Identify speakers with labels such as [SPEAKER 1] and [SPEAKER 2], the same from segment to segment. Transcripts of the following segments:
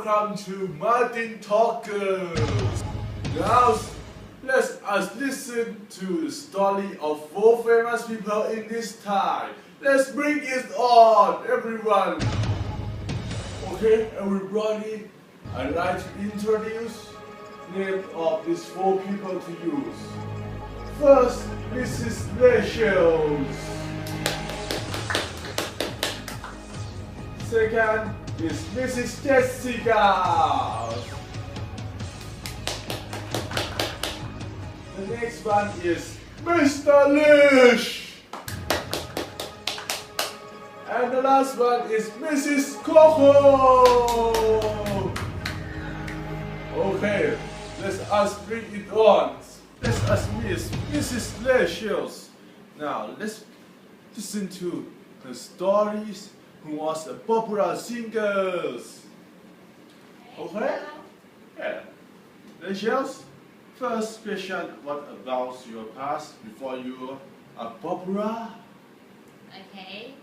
[SPEAKER 1] welcome to Martin Talkers. Now, let us listen to the story of 4 famous people in this time. Let's bring it on, everyone. Okay, everybody, I'd like to introduce names of these 4 people to use. First, Mrs. Rachel. Second is Mrs. Jessica. The next one is Mr. Lish. And the last one is Mrs. Coco. Okay, let us bring it on. Let us meet Mrs. Rachel. Now, let's listen to her stories. Who was a popular singer. Okay? Yeah. Rachel, first question, what about your past before you are popular?
[SPEAKER 2] Okay,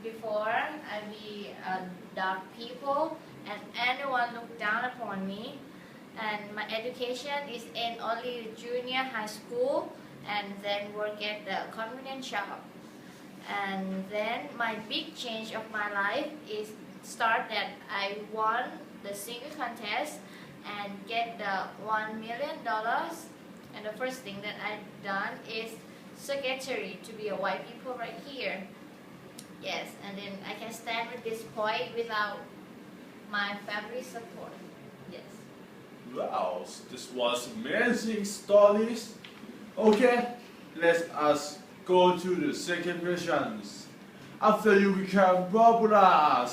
[SPEAKER 2] before I be a dark people and anyone look down upon me, and my education is in only junior high school and then work at the convenience shop. And then my big change of my life is start that I won the singing contest and get the $1 million. And the first thing that I done is secretary to be a white people right here. Yes, and then I can stand with this point without my family support. Yes.
[SPEAKER 1] Wow, this was amazing stories. Okay, let us go to the second question. After you become popular,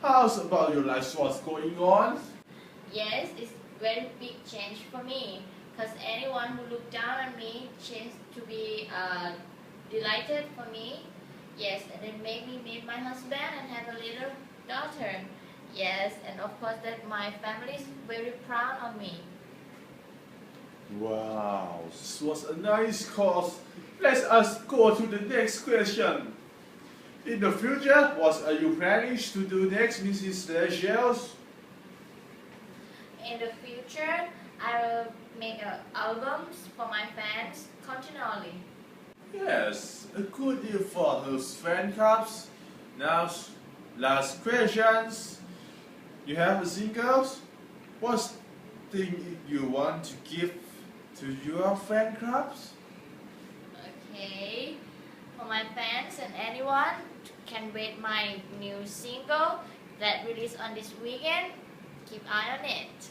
[SPEAKER 1] how's about your life? What's going on?
[SPEAKER 2] Yes, it's very big change for me because anyone who look down on me changed to be delighted for me. Yes, and then make me meet my husband and have a little daughter. Yes, and of course that my family is very proud of me.
[SPEAKER 1] Wow, this was a nice course. Let us go to the next question. In the future, what are you planning to do next, Mrs. Rachel?
[SPEAKER 2] In the future, I will make albums for my fans continually.
[SPEAKER 1] Yes, a good deal for those fan clubs. Now, last questions. You have a singles? What thing you want to give to your fan clubs?
[SPEAKER 2] Okay, for my fans and anyone can wait my new single that released on this weekend. Keep eye on it.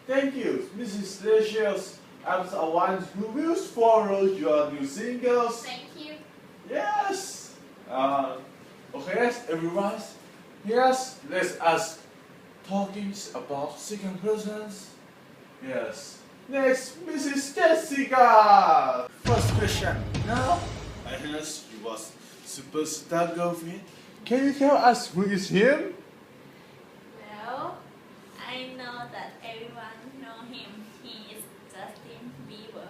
[SPEAKER 1] Thank you, Mrs. Rachel. I'm the one who will follow your new singles.
[SPEAKER 2] Thank you.
[SPEAKER 1] Yes. Okay, everyone. Yes, let us talking about second persons. Yes. Next, Mrs. Jessica. First question. Now, I heard you was superstar girlfriend. Can you tell us who is him?
[SPEAKER 3] Well, I know that everyone know him. He is Justin Bieber.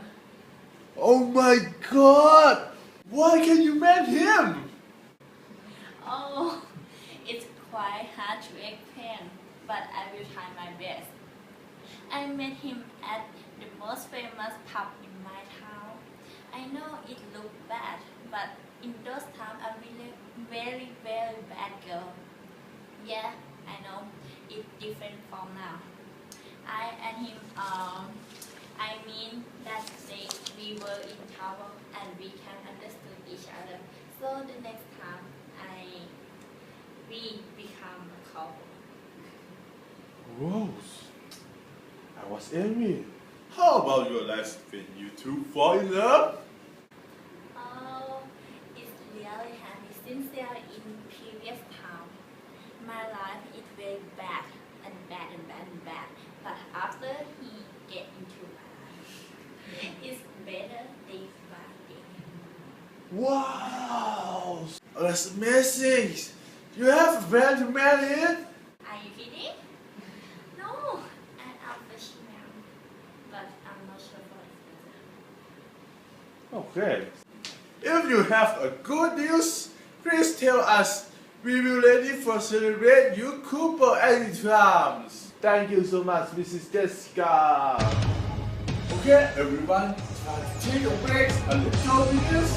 [SPEAKER 1] Oh my God! Why can you met him?
[SPEAKER 3] Oh, it's quite hard to explain, but I will try my best. I met him at the most famous pub in my town. I know it looked bad, but in those times I really very bad girl. Yeah, I know it's different from now. I and him, I mean that day we were in trouble and we can understand each other. So the next time we become a couple.
[SPEAKER 1] Whoa! I was envy. How about your life when you two fall in love?
[SPEAKER 3] Oh, it's really happy since they are in previous time. My life is very bad and bad and bad and bad. But after he get into my life, it's better day by day.
[SPEAKER 1] Wow! That's amazing! You have a friend to marry?
[SPEAKER 3] Are you kidding? No, I'm fishing now, but I'm not sure for it.
[SPEAKER 1] Okay. If you have a good news, please tell us We will ready for celebrate you Cooper anytime. Thank you so much, Mrs. Jessica. Okay, everyone, try to take a break a little bit.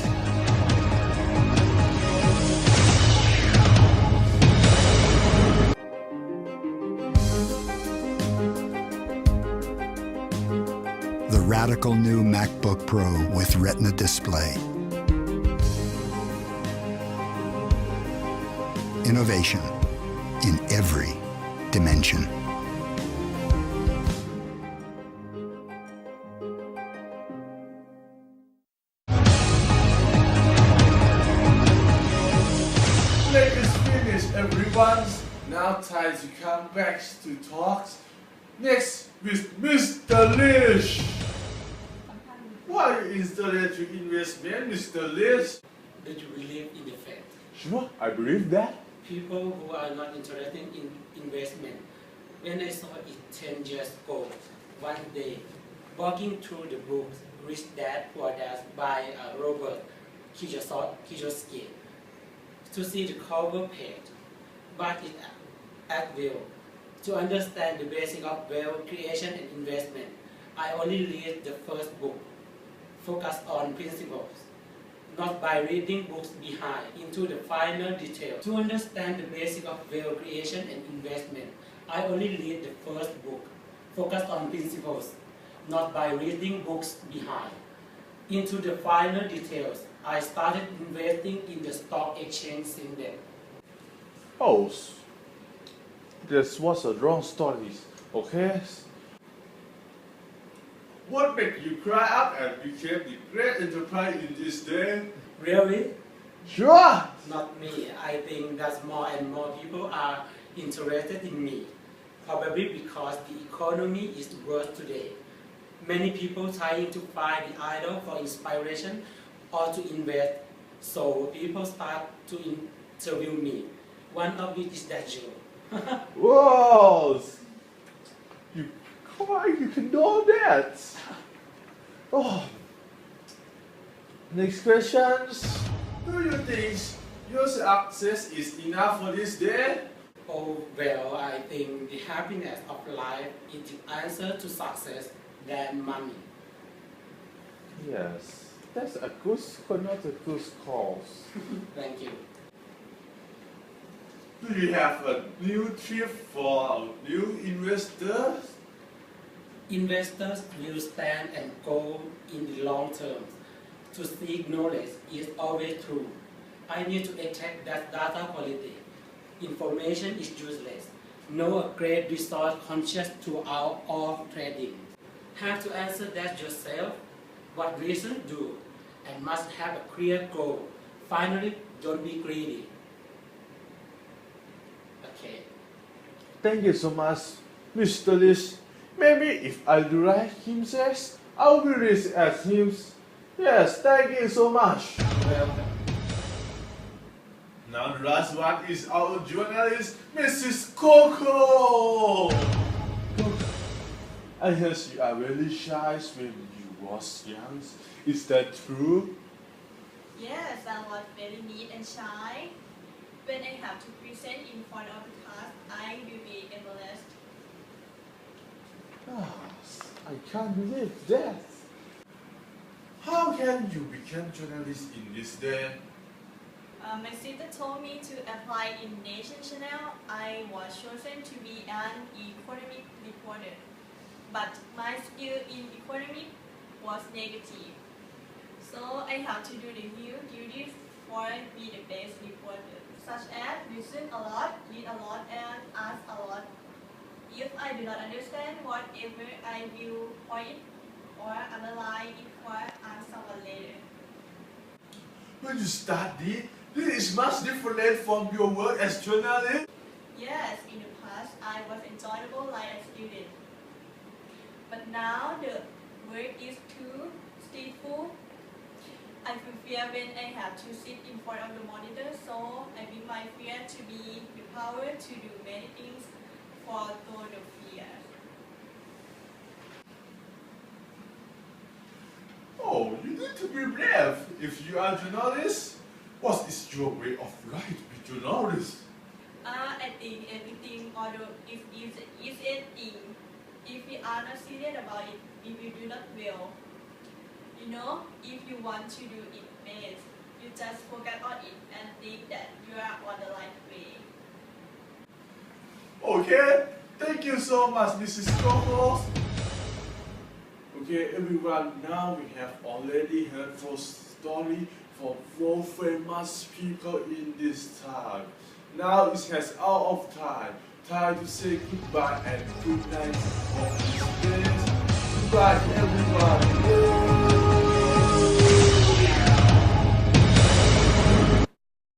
[SPEAKER 4] The radical new MacBook Pro with Retina display. Innovation in every dimension.
[SPEAKER 1] Break is finished, everyone. Now time to come back to talks. Next with Mr. Lish. Why is the electric investment, Mr. Lish?
[SPEAKER 5] Do you believe in the fact?
[SPEAKER 1] Sure, I believe that.
[SPEAKER 5] People who are not interested in investment. When I saw it 10 years ago, one day, walking through the books, Rich Dad Poor Dad by Robert Kiyosaki, to see the cover page, but it at will. To understand the basic of wealth creation and investment, I only read the first book, focus on principles, not by reading books behind into the finer details. To understand the basic of wealth creation and investment, I only read the first book, focus on principles, not by reading books behind into the finer details. I started investing in the stock exchange since then.
[SPEAKER 1] Oh, this was a wrong story, okay? What made you cry up and became the great enterprise in this day?
[SPEAKER 5] Really?
[SPEAKER 1] Sure!
[SPEAKER 5] Not me. I think that more and more people are interested in me. Probably because the economy is worse today. Many people trying to find the idol for inspiration or to invest. So people start to interview me. One of it is that you.
[SPEAKER 1] Whoa! You can know that! Oh. Next questions. Do you think your success is enough for this day?
[SPEAKER 5] Oh, well, I think the happiness of life is the answer to success than money.
[SPEAKER 1] Yes, that's a good, not a good cause.
[SPEAKER 5] Thank you.
[SPEAKER 1] Do you have a new tip for our new investors?
[SPEAKER 5] Investors will stand and go in the long term. To seek knowledge is always true. I need to attack that data quality. Information is useless. No great resource conscious to out of trading. Have to answer that yourself. What reason do? And must have a clear goal. Finally, don't be greedy. Okay.
[SPEAKER 1] Thank you so much, Mr. Lish. Maybe if I do like him says, I'll be rich as him. Yes, thank you so much.
[SPEAKER 5] Welcome.
[SPEAKER 1] Now the last one is our journalist, Mrs. Coco. I heard you are very shy when you was young. Is that true?
[SPEAKER 3] Yes, I was very neat and shy. When I have to present in front of the class, I will be embarrassed.
[SPEAKER 1] I can't believe that. How can you become journalist in this day?
[SPEAKER 3] My sister told me to apply in Nation Channel. I was chosen to be an economic reporter, but my skill in economic was negative. So I have to do the new duties for be the best reporter, such as listen a lot, read a lot, and ask a lot. If I do not understand whatever, I will point or analyze it for answer later.
[SPEAKER 1] When you study, this is much different from your work as journalist.
[SPEAKER 3] Yes, in the past I was enjoyable like a student. But now the work is too stressful. I feel fear when I have to sit in front of the monitor, so I bring my fear to be the power to do many things for the fear.
[SPEAKER 1] Oh, you need to be brave. If you are a journalist, what is your way of life to know this?
[SPEAKER 6] I think everything, although if anything, if we are not serious about it, if you do not will, if you want to do it best, you just focus on it and think that you are on the right way.
[SPEAKER 1] Okay, thank you so much, Mrs. Co-host. Okay, everyone, now we have already heard 4 stories from 4 famous people in this time. Now it has out of time. Time to say goodbye and good night of this day. Goodbye, everyone.